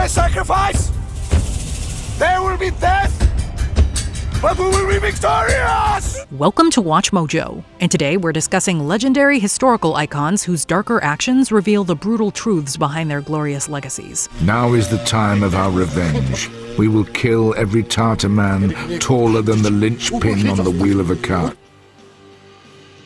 a sacrifice. There will be death, but we will be victorious! Welcome to WatchMojo, and today we're discussing legendary historical icons whose darker actions reveal the brutal truths behind their glorious legacies. Now is the time of our revenge. We will kill every Tartar man taller than the linchpin on the wheel of a cart.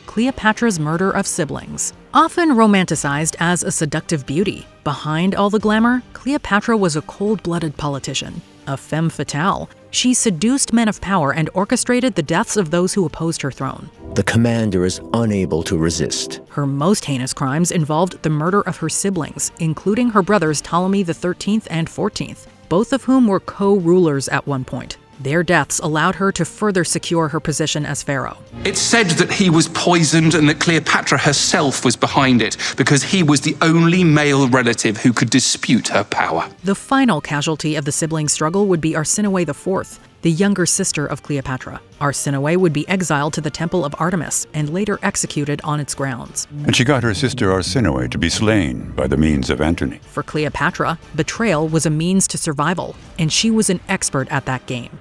Cleopatra's murder of siblings. Often romanticized as a seductive beauty, behind all the glamour, Cleopatra was a cold-blooded politician, a femme fatale. She seduced men of power and orchestrated the deaths of those who opposed her throne. The commander is unable to resist. Her most heinous crimes involved the murder of her siblings, including her brothers Ptolemy XIII and XIV, both of whom were co-rulers at one point. Their deaths allowed her to further secure her position as pharaoh. It's said that he was poisoned and that Cleopatra herself was behind it because he was the only male relative who could dispute her power. The final casualty of the sibling struggle would be Arsinoe IV, the younger sister of Cleopatra. Arsinoe would be exiled to the Temple of Artemis and later executed on its grounds. And she got her sister Arsinoe to be slain by the means of Antony. For Cleopatra, betrayal was a means to survival, and she was an expert at that game.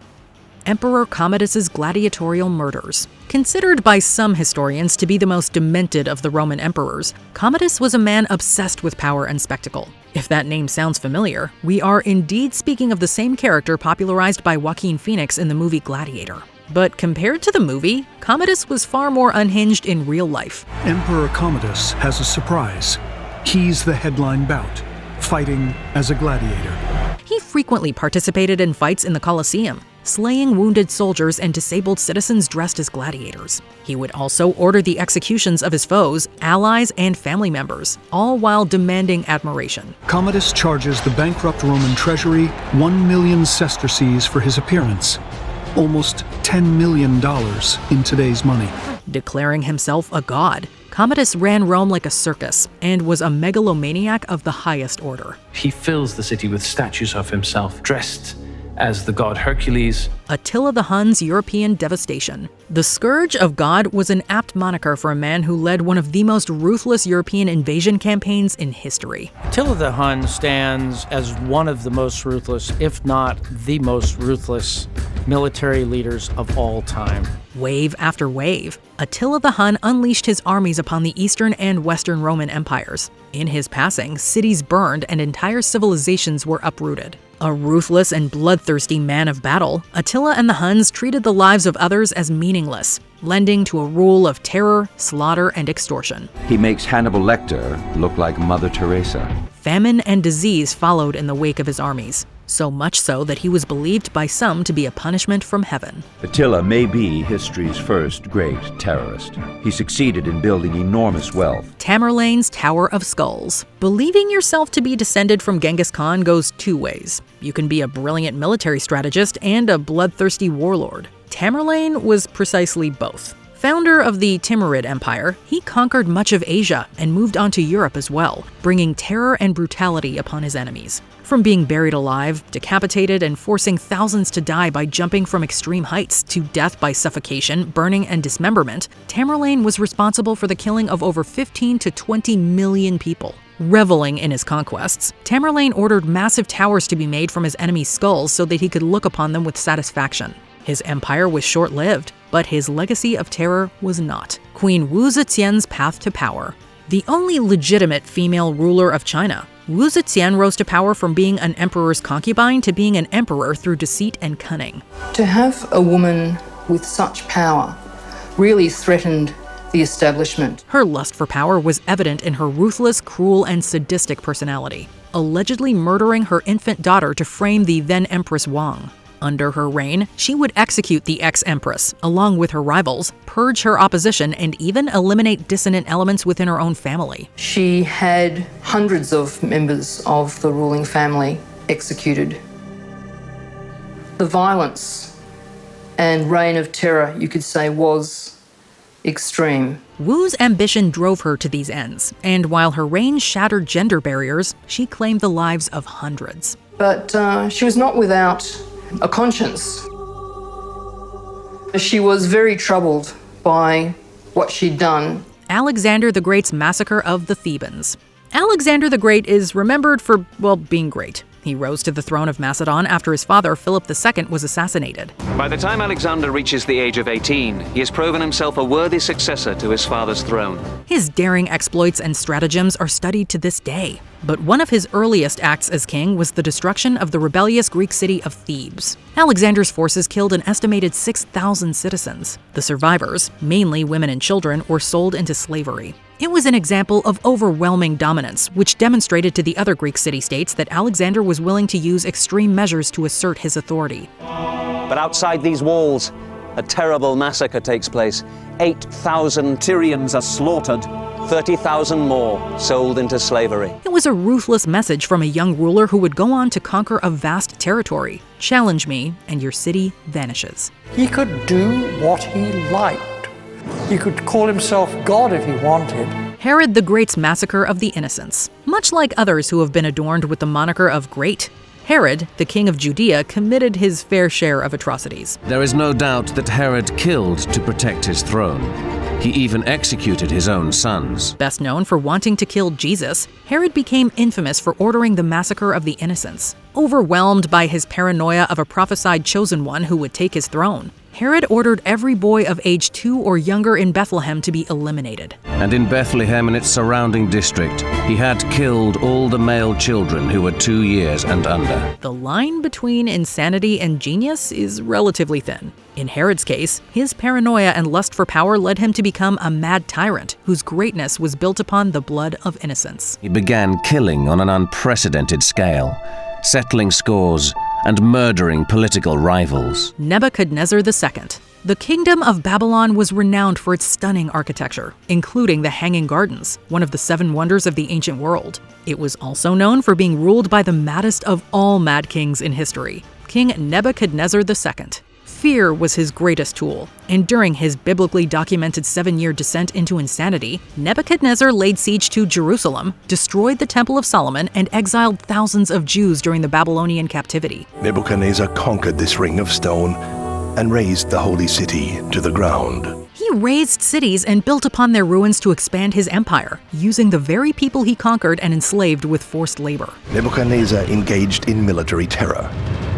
Emperor Commodus's gladiatorial murders. Considered by some historians to be the most demented of the Roman emperors, Commodus was a man obsessed with power and spectacle. If that name sounds familiar, we are indeed speaking of the same character popularized by Joaquin Phoenix in the movie Gladiator. But compared to the movie, Commodus was far more unhinged in real life. Emperor Commodus has a surprise. He's the headline bout, fighting as a gladiator. He frequently participated in fights in the Colosseum, slaying wounded soldiers and disabled citizens dressed as gladiators. He would also order the executions of his foes, allies, and family members, all while demanding admiration. Commodus charges the bankrupt Roman treasury 1 million sesterces for his appearance, almost $10 million in today's money. Declaring himself a god, Commodus ran Rome like a circus and was a megalomaniac of the highest order. He fills the city with statues of himself, dressed as the god Hercules. Attilla the Hun's European devastation. The Scourge of God was an apt moniker for a man who led one of the most ruthless European invasion campaigns in history. Attilla the Hun stands as one of the most ruthless, if not the most ruthless, military leaders of all time. Wave after wave, Attilla the Hun unleashed his armies upon the Eastern and Western Roman empires. In his passing, cities burned and entire civilizations were uprooted. A ruthless and bloodthirsty man of battle, Attila and the Huns treated the lives of others as meaningless, lending to a rule of terror, slaughter, and extortion. He makes Hannibal Lecter look like Mother Teresa. Famine and disease followed in the wake of his armies, so much so that he was believed by some to be a punishment from heaven. Attila may be history's first great terrorist. He succeeded in building enormous wealth. Tamarlain's Tower of Skulls. Believing yourself to be descended from Genghis Khan goes two ways. You can be a brilliant military strategist and a bloodthirsty warlord. Tamerlane was precisely both. Founder of the Timurid Empire, he conquered much of Asia and moved on to Europe as well, bringing terror and brutality upon his enemies. From being buried alive, decapitated, and forcing thousands to die by jumping from extreme heights to death by suffocation, burning, and dismemberment, Tamerlane was responsible for the killing of over 15 to 20 million people. Reveling in his conquests, Tamerlane ordered massive towers to be made from his enemies' skulls so that he could look upon them with satisfaction. His empire was short-lived, but his legacy of terror was not. Queen Wu Zetian's path to power. The only legitimate female ruler of China, Wu Zetian rose to power from being an emperor's concubine to being an emperor through deceit and cunning. To have a woman with such power really threatened the establishment. Her lust for power was evident in her ruthless, cruel, and sadistic personality, allegedly murdering her infant daughter to frame the then Empress Wang. Under her reign, she would execute the ex-empress, along with her rivals, purge her opposition, and even eliminate dissonant elements within her own family. She had hundreds of members of the ruling family executed. The violence and reign of terror, you could say, was extreme. Wu's ambition drove her to these ends, and while her reign shattered gender barriers, she claimed the lives of hundreds. But she was not without a conscience. She was very troubled by what she'd done. Alexander the Great's massacre of the Thebans. Alexander the Great is remembered for, well, being great. He rose to the throne of Macedon after his father, Philip II, was assassinated. By the time Alexander reaches the age of 18, he has proven himself a worthy successor to his father's throne. His daring exploits and stratagems are studied to this day. But one of his earliest acts as king was the destruction of the rebellious Greek city of Thebes. Alexander's forces killed an estimated 6,000 citizens. The survivors, mainly women and children, were sold into slavery. It was an example of overwhelming dominance, which demonstrated to the other Greek city-states that Alexander was willing to use extreme measures to assert his authority. But outside these walls, a terrible massacre takes place. 8,000 Tyrians are slaughtered. 30,000 more sold into slavery. It was a ruthless message from a young ruler who would go on to conquer a vast territory. Challenge me, and your city vanishes. He could do what he liked. He could call himself God if he wanted. Herod the Great's massacre of the innocents. Much like others who have been adorned with the moniker of Great, Herod, the king of Judea, committed his fair share of atrocities. There is no doubt that Herod killed to protect his throne. He even executed his own sons. Best known for wanting to kill Jesus, Herod became infamous for ordering the massacre of the innocents. Overwhelmed by his paranoia of a prophesied chosen one who would take his throne, Herod ordered every boy of age 2 or younger in Bethlehem to be eliminated. And in Bethlehem and its surrounding district, he had killed all the male children who were 2 years and under. The line between insanity and genius is relatively thin. In Herod's case, his paranoia and lust for power led him to become a mad tyrant whose greatness was built upon the blood of innocents. He began killing on an unprecedented scale, settling scores and murdering political rivals. Nebuchadnezzar II. The kingdom of Babylon was renowned for its stunning architecture, including the Hanging Gardens, one of the 7 wonders of the ancient world. It was also known for being ruled by the maddest of all mad kings in history, King Nebuchadnezzar II. Fear was his greatest tool, and during his biblically documented 7-year descent into insanity, Nebuchadnezzar laid siege to Jerusalem, destroyed the Temple of Solomon, and exiled thousands of Jews during the Babylonian captivity. Nebuchadnezzar conquered this ring of stone and razed the holy city to the ground. He razed cities and built upon their ruins to expand his empire, using the very people he conquered and enslaved with forced labor. Nebuchadnezzar engaged in military terror,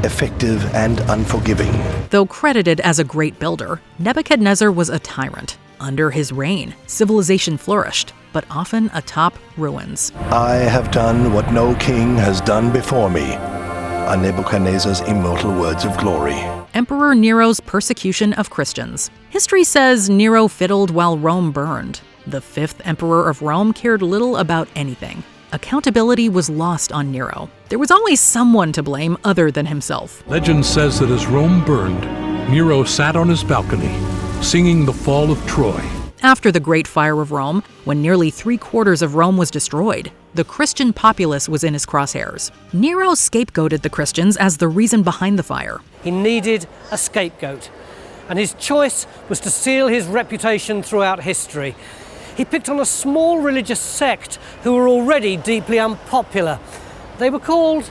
effective and unforgiving. Though credited as a great builder, Nebuchadnezzar was a tyrant. Under his reign, civilization flourished, but often atop ruins. I have done what no king has done before me, are Nebuchadnezzar's immortal words of glory. Emperor Nero's persecution of Christians. History says Nero fiddled while Rome burned. The 5th emperor of Rome cared little about anything. Accountability was lost on Nero. There was always someone to blame other than himself. Legend says that as Rome burned, Nero sat on his balcony, singing the fall of Troy. After the Great Fire of Rome, when nearly 3/4 of Rome was destroyed, the Christian populace was in his crosshairs. Nero scapegoated the Christians as the reason behind the fire. He needed a scapegoat, and his choice was to seal his reputation throughout history. He picked on a small religious sect who were already deeply unpopular. They were called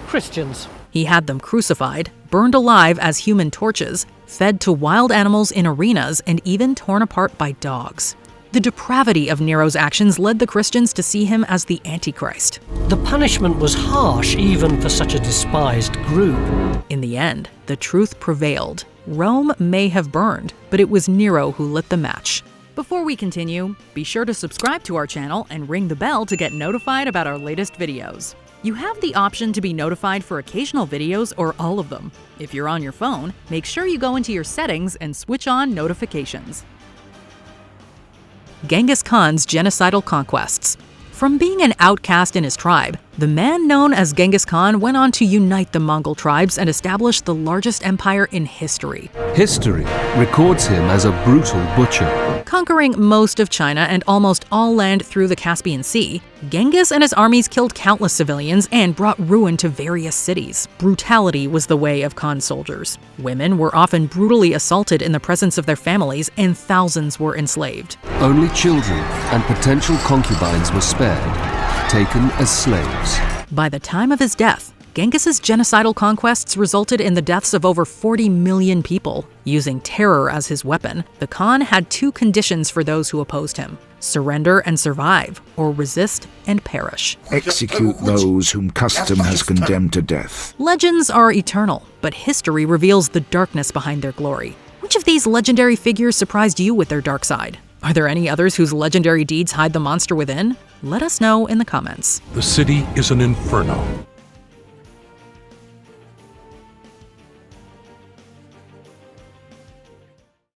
Christians. He had them crucified, burned alive as human torches, fed to wild animals in arenas, and even torn apart by dogs. The depravity of Nero's actions led the Christians to see him as the Antichrist. The punishment was harsh even for such a despised group. In the end, the truth prevailed. Rome may have burned, but it was Nero who lit the match. Before we continue, be sure to subscribe to our channel and ring the bell to get notified about our latest videos. You have the option to be notified for occasional videos or all of them. If you're on your phone, make sure you go into your settings and switch on notifications. Genghis Khan's genocidal conquests. From being an outcast in his tribe, the man known as Genghis Khan went on to unite the Mongol tribes and establish the largest empire in history. History records him as a brutal butcher. Conquering most of China and almost all land through the Caspian Sea, Genghis and his armies killed countless civilians and brought ruin to various cities. Brutality was the way of Khan's soldiers. Women were often brutally assaulted in the presence of their families, and thousands were enslaved. Only children and potential concubines were spared, taken as slaves. By the time of his death, Genghis's genocidal conquests resulted in the deaths of over 40 million people. Using terror as his weapon, the Khan had two conditions for those who opposed him: surrender and survive, or resist and perish. Execute those whom custom has condemned to death. Legends are eternal, but history reveals the darkness behind their glory. Which of these legendary figures surprised you with their dark side? Are there any others whose legendary deeds hide the monster within? Let us know in the comments. The city is an inferno.